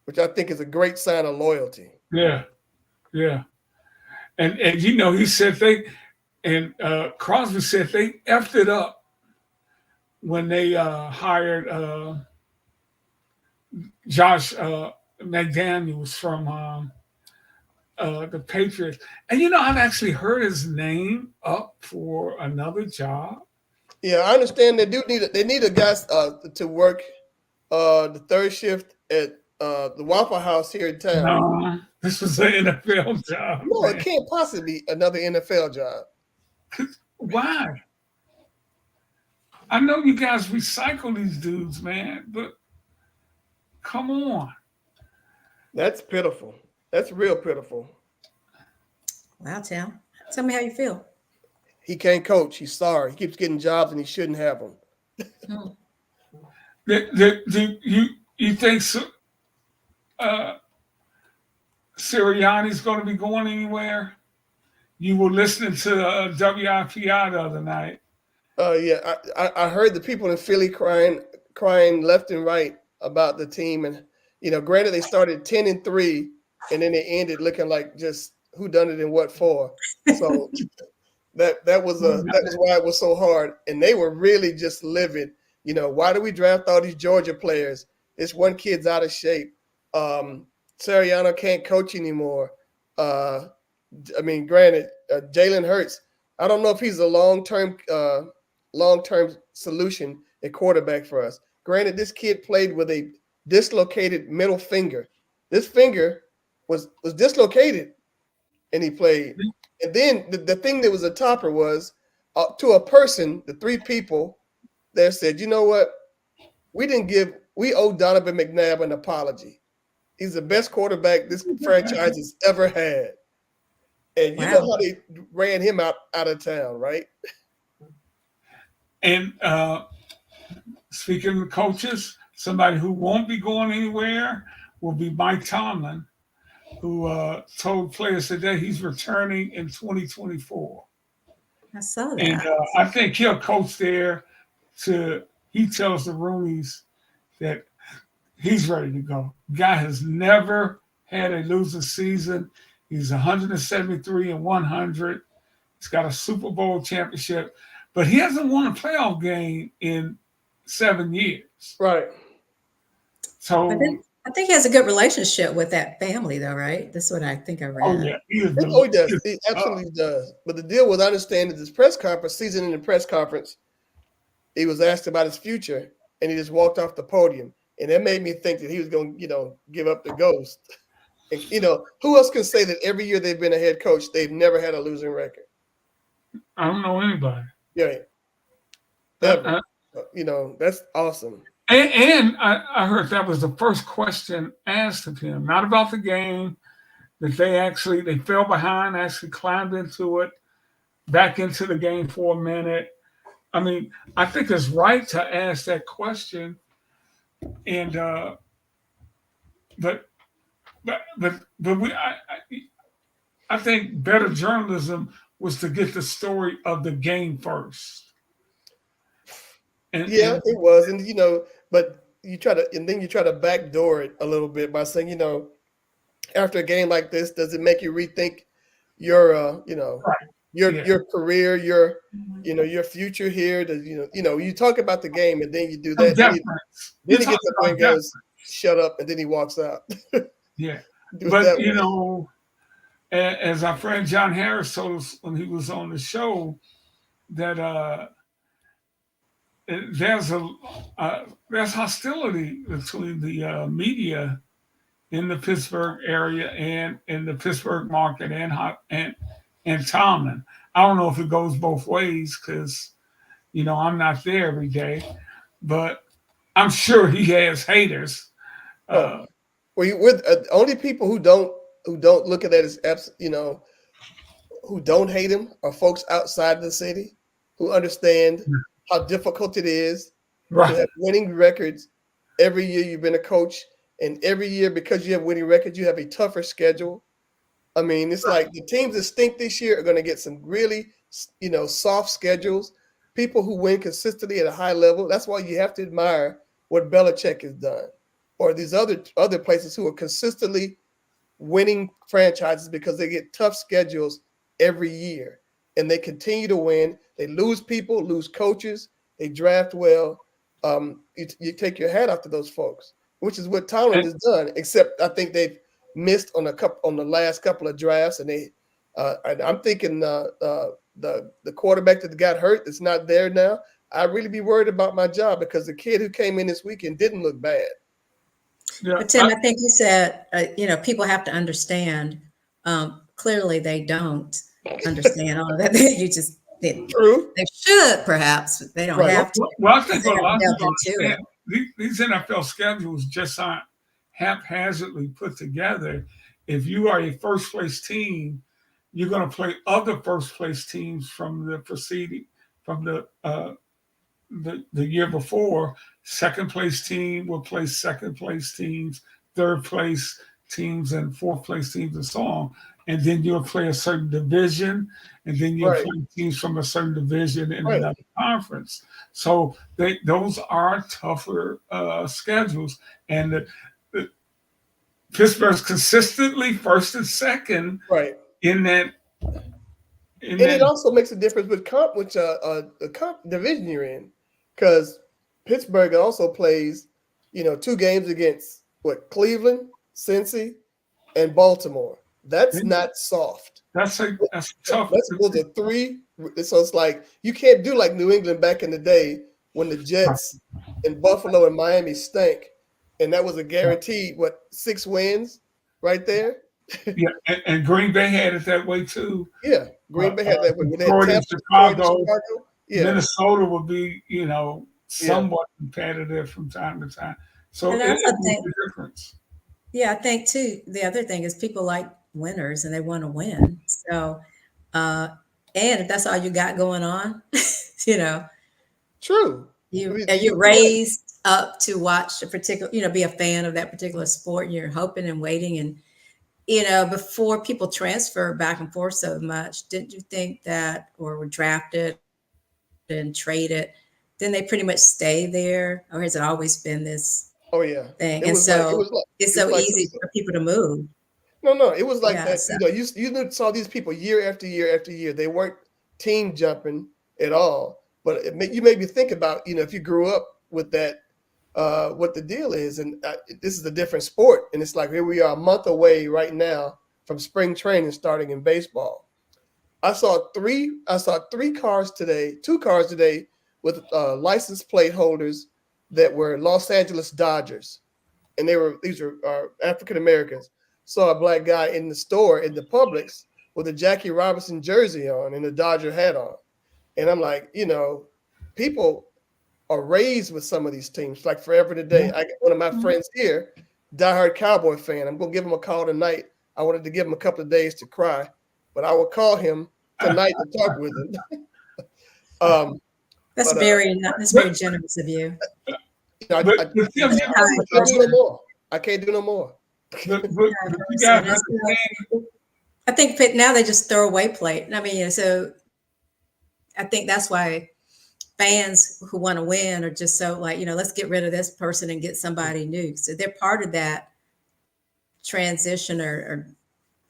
which I think is a great sign of loyalty. Yeah. And he said Crosby said they effed it up when they hired Josh McDaniels from the Patriots. And I've actually heard his name up for another job. Yeah, I understand they need a guy to work the third shift at the Waffle House here in town. No, this was an NFL job. No, man. It can't possibly be another NFL job. Why? I know you guys recycle these dudes, man, but come on. That's pitiful. That's real pitiful. Wow, Tim. Tell me how you feel. He can't coach. He's sorry. He keeps getting jobs and he shouldn't have them. Do you think Sirianni's going to be going anywhere? You were listening to WIPI the other night. Yeah, I heard the people in Philly crying left and right about the team, and granted they started 10-3, and then they ended looking like just who done it and what for. So that was why it was so hard, and they were really just livid. Why do we draft all these Georgia players? This one kid's out of shape. Sirianni can't coach anymore. Granted, Jalen Hurts, I don't know if he's a long-term solution at quarterback for us. Granted, this kid played with a dislocated middle finger. This finger was dislocated, and he played. And then the thing that was a topper was to a person, the three people there said, you know what? We owe Donovan McNabb an apology. He's the best quarterback this franchise has ever had. And you know how they ran him out of town, right? And speaking of coaches, somebody who won't be going anywhere will be Mike Tomlin, who told players today he's returning in 2024. I saw that. And I think he'll coach there he tells the Rooneys that he's ready to go. Guy has never had a losing season. He's 173-100. He's got a Super Bowl championship, but he hasn't won a playoff game in 7 years. Right. So I think he has a good relationship with that family, though, right? That's what I think I read. Oh, yeah. He does. He absolutely does. But the deal was, I understand that this press conference, season in the press conference, he was asked about his future, and he just walked off the podium. And that made me think that he was going to, give up the ghost. And, who else can say that every year they've been a head coach, they've never had a losing record? I don't know anybody. Yeah. Ever. That's awesome. And I heard that was the first question asked of him, not about the game, that they fell behind, actually climbed into it, back into the game for a minute. I mean, I think it's right to ask that question. And but I think better journalism was to get the story of the game first. It was, and but you try to backdoor it a little bit by saying, after a game like this, does it make you rethink your, your career, your future here? Does you talk about the game and then you do that. Then he gets up there and goes, "Shut up," and then he walks out. Yeah, but as our friend John Harris told us when he was on the show, that there's hostility between the media in the Pittsburgh area and in the Pittsburgh market and Tomlin. I don't know if it goes both ways because I'm not there every day, but I'm sure he has haters. Only people who don't look at that as who don't hate him are folks outside the city who understand how difficult it is to have winning records every year you've been a coach, and every year because you have winning records, you have a tougher schedule. I mean, it's like the teams that stink this year are going to get some really, soft schedules. People who win consistently at a high level. That's why you have to admire what Belichick has done, or these other places who are consistently winning franchises because they get tough schedules every year and they continue to win. They lose people, lose coaches. They draft well. You take your hat off to those folks, which is what Tomlin has done. Except I think they've missed on the last couple of drafts, and I'm thinking the quarterback that got hurt that's not there now. I'd really be worried about my job because the kid who came in this weekend didn't look bad. Yeah, but Tim, I think you said people have to understand. Clearly, they don't understand all of that. You just True. They should perhaps, but they don't have to. Well, I think a lot of people understand these NFL schedules just aren't haphazardly put together. If you are a first place team, you're going to play other first place teams from the year before. Second place team will play second place teams, third place teams, and fourth place teams, and so on. And then you'll play a certain division, and then you'll play teams from a certain division in another conference. So those are tougher schedules. And the Pittsburgh's consistently first and second in that. And it also makes a difference with the comp division you're in, because Pittsburgh also plays, 2 games against Cleveland, Cincy, and Baltimore. That's not soft. That's tough. Those are 3. So it's like you can't do like New England back in the day when the Jets and Buffalo and Miami stank, and that was a guaranteed 6 wins right there. Yeah, and Green Bay had it that way too. Yeah, Green Bay had that way. Detroit and Chicago. Minnesota would be, somewhat competitive from time to time. So it's a difference. Yeah, I think too. The other thing is people like winners and they want to win. So, and if that's all you got going on, true. You're raised up to watch a particular, be a fan of that particular sport, and you're hoping and waiting. And, before people transfer back and forth so much, didn't you think that, or were drafted and traded, then they pretty much stay there? Or has it always been this thing? And so it's so easy for people to move. No, it was like that. So. You saw these people year after year after year. They weren't team jumping at all. But you made me think about, if you grew up with that, what the deal is. And this is a different sport. And it's like, here we are a month away right now from spring training starting in baseball. I saw 3 cars today, 2 cars today with license plate holders that were Los Angeles Dodgers, and these were African Americans, saw a black guy in the store in the Publix with a Jackie Robinson jersey on and a Dodger hat on. And I'm like, people are raised with some of these teams, like Forever Today. I got one of my friends here, diehard Cowboy fan. I'm going to give him a call tonight. I wanted to give him a couple of days to cry, but I will call him tonight to talk with him. That's very generous of you. I can't do no more. I can't do no more. I think now they just throw away plate. I mean, so I think that's why fans who want to win are just so like, let's get rid of this person and get somebody new. So they're part of that transition or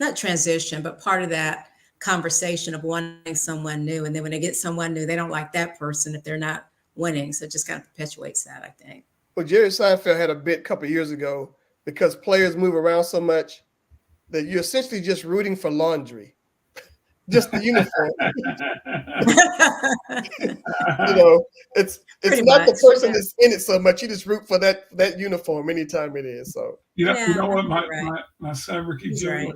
not transition, but part of that conversation of wanting someone new. And then when they get someone new, they don't like that person if they're not winning. So it just kind of perpetuates that, I think. Well, Jerry Seinfeld had a bit a couple of years ago because players move around so much that you're essentially just rooting for laundry, just the uniform. It's not the person that's in it so much. You just root for that uniform anytime it is. So you know what, my son Ricky Jr.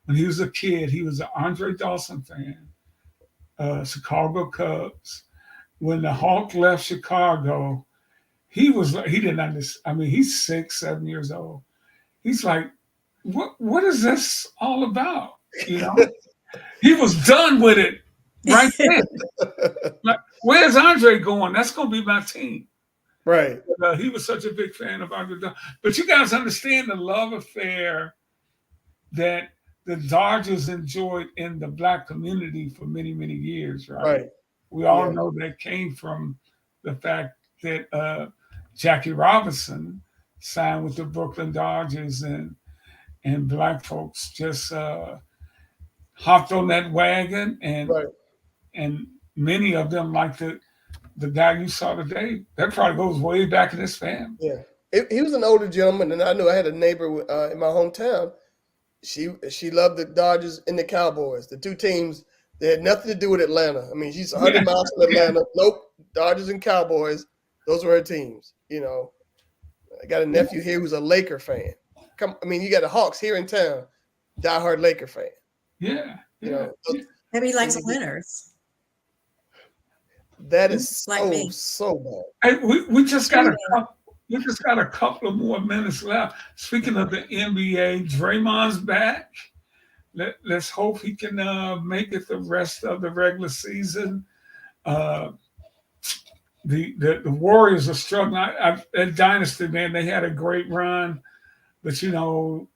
When he was a kid, he was an Andre Dawson fan, Chicago Cubs. When the Hawk left Chicago, he didn't understand. I mean, he's 6, 7 years old. He's like, what is this all about? He was done with it right then. Like, where's Andre going? That's going to be my team. Right. He was such a big fan of Andre Dawson. But you guys understand the love affair that the Dodgers enjoyed in the Black community for many, many years, right? Right. We all know that came from the fact that Jackie Robinson signed with the Brooklyn Dodgers, and Black folks just hopped on that wagon, and many of them, like the guy you saw today, that probably goes way back in his family. Yeah, he was an older gentleman, and I knew I had a neighbor in my hometown. She loved the Dodgers and the Cowboys, the two teams. They had nothing to do with Atlanta. I mean, she's 100 miles from Atlanta. Nope, Dodgers and Cowboys. Those were her teams. I got a nephew here who's a Laker fan. You got the Hawks here in town, diehard Laker fan. Yeah. Maybe he likes winners. That is so bad. Hey, we just got a couple of more minutes left. Speaking of the NBA, Draymond's back. Let's hope he can make it the rest of the regular season. The Warriors are struggling. At Dynasty, man, they had a great run, but the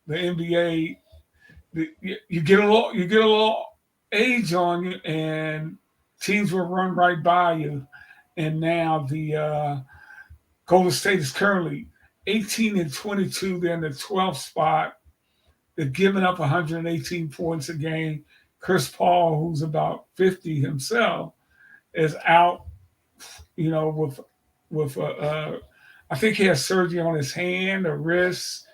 NBA, you get a little age on you, and teams will run right by you. And now the Golden State is currently 18-22. They're in the 12th spot. They're giving up 118 points a game. Chris Paul, who's about 50 himself, is out. With I think he has surgery on his hand or wrist.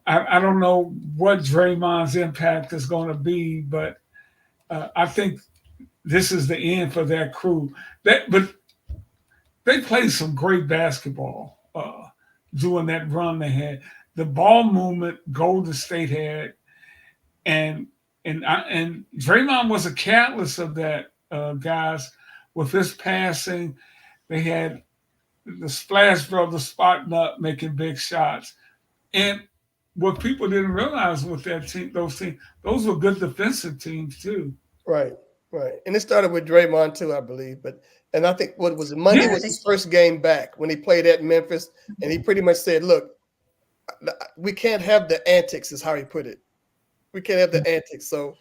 I don't know what Draymond's impact is going to be, but I think this is the end for that crew. But they played some great basketball doing that run they had. The ball movement Golden State had, and Draymond was a catalyst of that, guys. With his passing, they had the Splash Brothers spotting up, making big shots. And what people didn't realize with that team, those were good defensive teams too. Right. And it started with Draymond too, I believe. And I think what was it? Monday was his first game back when he played at Memphis, and he pretty much said, "Look, we can't have the antics," is how he put it. We can't have the antics. So,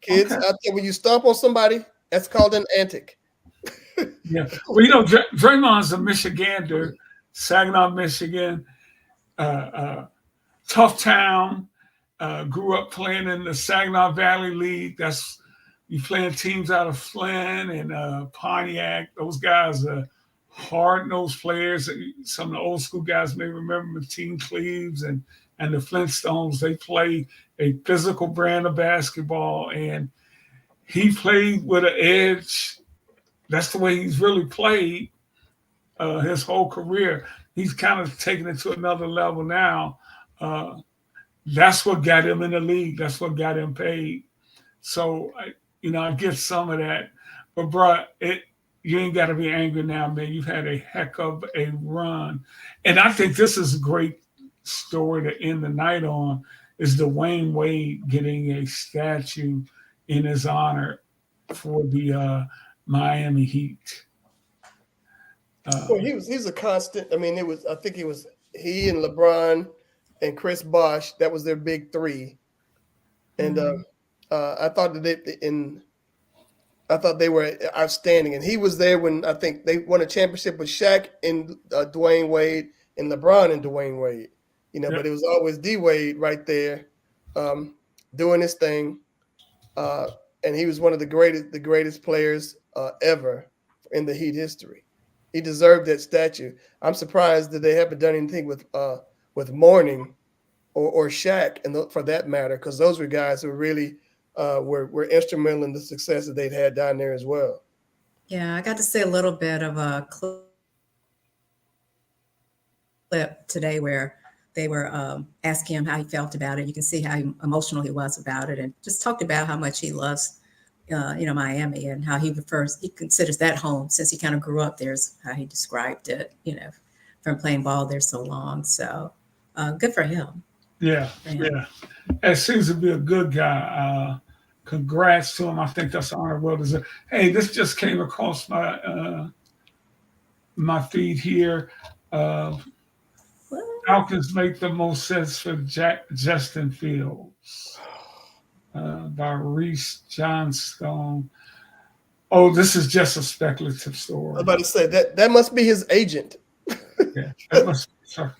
kids out there, when you stomp on somebody, that's called an antic. Yeah. Well, Draymond's a Michigander, Saginaw, Michigan, tough town. Grew up playing in the Saginaw Valley League. That's you playing teams out of Flint and Pontiac. Those guys are hard-nosed players. Some of the old school guys may remember Team Cleaves and the Flintstones. They play a physical brand of basketball, and he played with an edge. That's the way he's really played. his whole career. He's kind of taking it to another level now. That's what got him in the league. That's what got him paid. So, I get some of that. But, bro, you ain't got to be angry now, man. You've had a heck of a run. And I think this is a great story to end the night on, is Dwayne Wade getting a statue in his honor for the Miami Heat. Well, he's a constant. I mean, I think it was he and LeBron and Chris Bosh. That was their big three. And I thought they were outstanding. And he was there when I think they won a championship with Shaq and Dwayne Wade and LeBron and Dwayne Wade. But it was always D Wade right there, doing his thing. And he was one of the greatest players ever in the Heat history. He deserved that statue. I'm surprised that they haven't done anything with Mourning or Shaq, and for that matter, because those were guys who really were instrumental in the success that they'd had down there as well. Yeah, I got to see a little bit of a clip today where they were asking him how he felt about it. You can see how emotional he was about it, and just talked about how much he loves Miami, and how he considers that home since he kind of grew up there, is how he described it, from playing ball there so long. So good for him. Yeah. It seems to be a good guy. Congrats to him. I think that's honor well deserved. Hey, this just came across my feed here. Falcons make the most sense for Justin Fields. By Reese Johnstone. Oh, this is just a speculative story. I was about to say that must be his agent. Yeah, that must be sorry.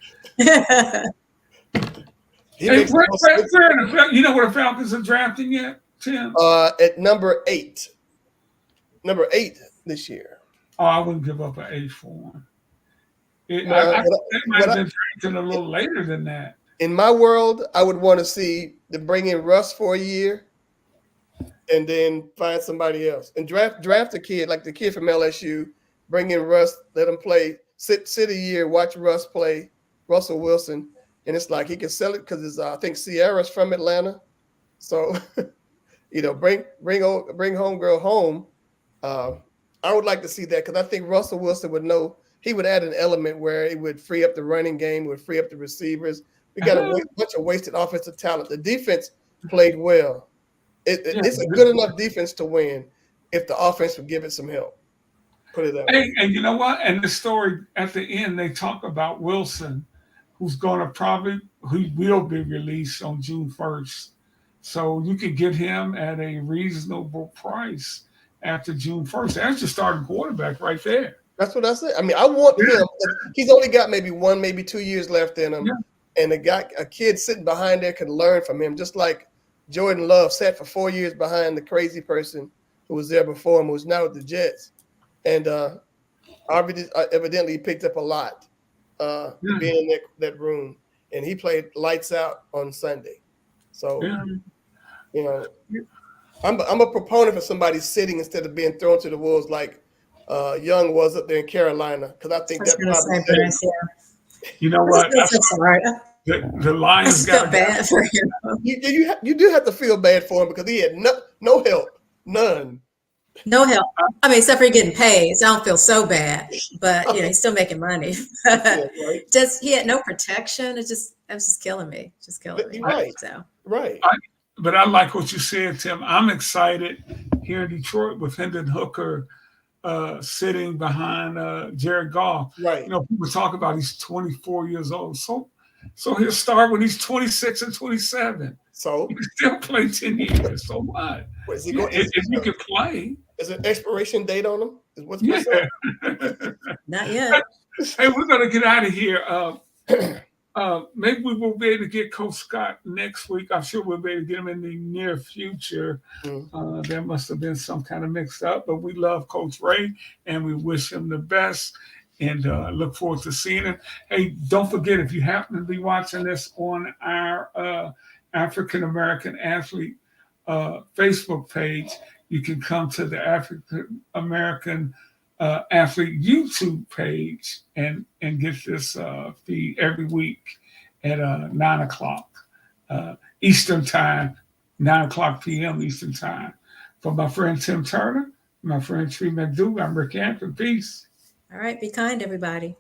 Hey, where you know where the Falcons are drafting yet, Tim? At number 8. Number 8 this year. Oh, I wouldn't give up an 8 for him. It might have been drafted a little later than that. In my world, I would want to see them bring in Russ for a year and then find somebody else. And draft a kid, like the kid from LSU, bring in Russ, let him play, sit a year, watch Russ play, Russell Wilson. And it's like he can sell it because I think Sierra's from Atlanta. So, bring homegirl home. I would like to see that because I think Russell Wilson would know. He would add an element where it would free up the running game, would free up the receivers. We got a bunch of wasted offensive talent. The defense played well. It's a good enough defense to win if the offense would give it some help. Put it that way. And you know what? And the story at the end, they talk about Wilson, who will be released on June 1st. So you could get him at a reasonable price after June 1st. That's your starting quarterback right there. That's what I said. I mean, I want him. He's only got maybe 1, maybe 2 years left in him. Yeah. And a kid sitting behind there can learn from him, just like Jordan Love sat for 4 years behind the crazy person who was there before him, who's now with the Jets. And evidently he picked up a lot being in that room. And he played lights out on Sunday. So, I'm a proponent for somebody sitting instead of being thrown to the wolves like Young was up there in Carolina, because I think that probably. You know what? So sorry. The Lions got bad for him. You do have to feel bad for him because he had no help, none. No help. I mean, except for getting paid, so I don't feel so bad. But he's still making money. Yeah, right. He had no protection. That was just killing me. Just killing me. Right. So. Right. But I like what you said, Tim. I'm excited here in Detroit with Hendon Hooker sitting behind Jared Goff. Right. People talk about he's 24 years old. So he'll start when he's 26 and 27. So he can still play 10 years. So what? Is he going? If you can play. Is an expiration date on him? What's Not yet. Hey, we're gonna get out of here. Maybe we will be able to get Coach Scott next week. I'm sure we'll be able to get him in the near future. There must have been some kind of mixed up, but we love Coach Ray and we wish him the best and look forward to seeing him. Hey, don't forget, if you happen to be watching this on our African American Athlete Facebook page, you can come to the African American Athlete YouTube page and get this feed every week at 9 o'clock Eastern Time, 9 o'clock p.m. Eastern Time. For my friend Tim Turner, my friend Tree McDougal, I'm Rick Hampton. Peace. All right. Be kind, everybody.